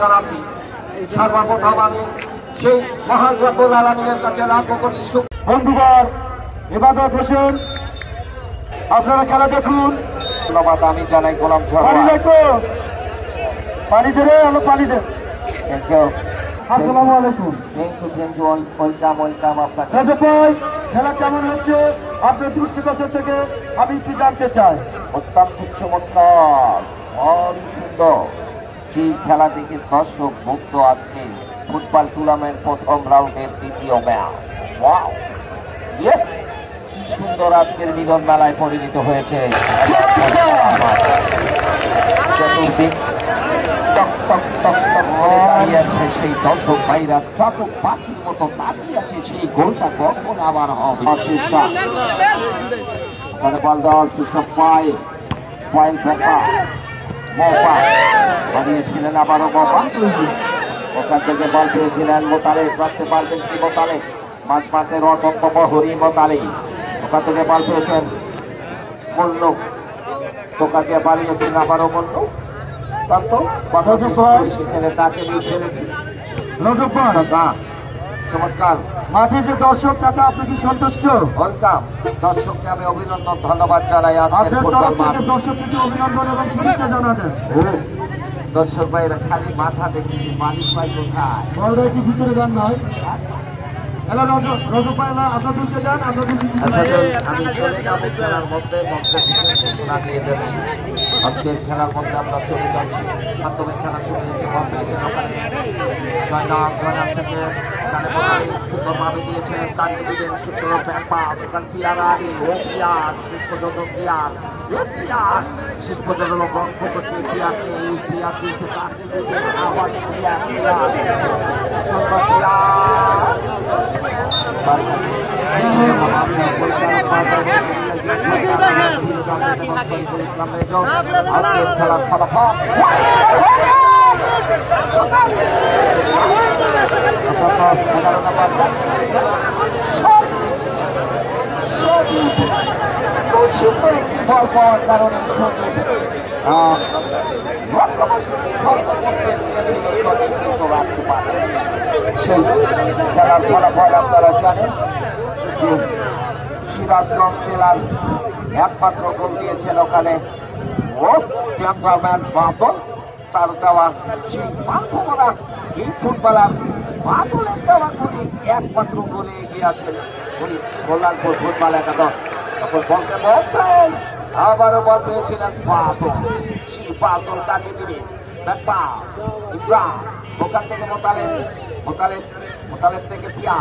জানাচ্ছি। সর্বপ্রথম আমি সেই মহান রব্বুল আলামিনের কাছে লাখ কোটি বন্ধুগণ, ইবাদত হোসেন আপনারা খেলা দেখুন। ধন্যবাদ আমি জানাই গোলাম পানি ধরে আলো পানি দেন। আসসালামু আলাইকুম। রাজা ভাই, খেলা কেমন হচ্ছে আপনার দৃষ্টিগোচর থেকে আমি একটু জানতে চাই। অত্যন্ত চমৎকার, অনেক সুন্দর। যে খেলা দেখে দর্শক মুক্ত আজকে ফুটবল টুর্নামেন্ট প্রথম রাউন্ডের দ্বিতীয় ম্যাচ। ওয়াও, কি সুন্দর আজকের মিলন মেলায় পরিণত হয়েছে। চতুর্দিক টক টক টক টক করে দাঁড়িয়ে আছে সেই দর্শক ভাইরা, যত পাখির মতো দাঁড়িয়ে আছে। সেই গোলটা কখন আবার হবে চেষ্টা, বল দেওয়ার চেষ্টা, পায়েল ফেঁকা মৌপা বানিয়েছিলেন আবারও মৌপা। ওখান থেকে বল পেয়েছিলেন মোতালে, রাখতে পারবেন কি মোতালে? মাঝ মাঠে রতন্ত প্রহরী মোতালে, ওখান থেকে বল পেয়েছেন মল্ল, তোকাকে বানিয়েছিলেন আবারও মল্ল। সেখানে তাকে চমৎকার মাঠে যে দর্শক তাতে আপনি কি সন্তুষ্ট? ওয়েলকাম, দর্শককে আমি অভিনন্দন ধন্যবাদ জানাই। দর্শককে অভিনন্দন এবং শুভেচ্ছা জানাবেন। দর্শক ভাইরা খালি মাথা দেখেছি, মালিক ভাই কোথায়? বলটা একটু ভিতরে দেন নয়। হ্যালো রজব ভাই, আপনাদেরকে দেন। আজকের খেলার মধ্যে আমরা চলে যাচ্ছি। মাধ্যমে খেলা শুরু হয়েছে, বল পেয়েছেন ওখানে জয়নাম থেকে সুন্দরভাবে দিয়েছেন, তাকে দিলেন সূত্র ব্যাপা ওখান পিয়ারা আলী ও পিয়াজ শেষ পর্যন্ত শেষ পর্যন্ত বন্ধ করছে পিয়াকে। এই পিয়াজ দিয়েছে তাকে দিলেন আবার খেলার ফলাফল বল পাওয়ার কারণে সেই খেলার ফলাফল আপনারা জানেন যে সিরাজগঞ্জ জেলার একমাত্র গোল দিয়েছেন ওখানে বাদল। তার দেওয়া সেই বান্ধবরা এই ফুটবলার বাদলের দেওয়া গোলে একমাত্র গোলে এগিয়ে আছেন উনি কল্যাণপুর ফুটবল একাদশ। তখন বলতে বলতেন আবারও বল পেয়েছিলেন বাদল। সেই বাদল কাকে দিবে? ওখান থেকে মোতালেব থেকে পিয়া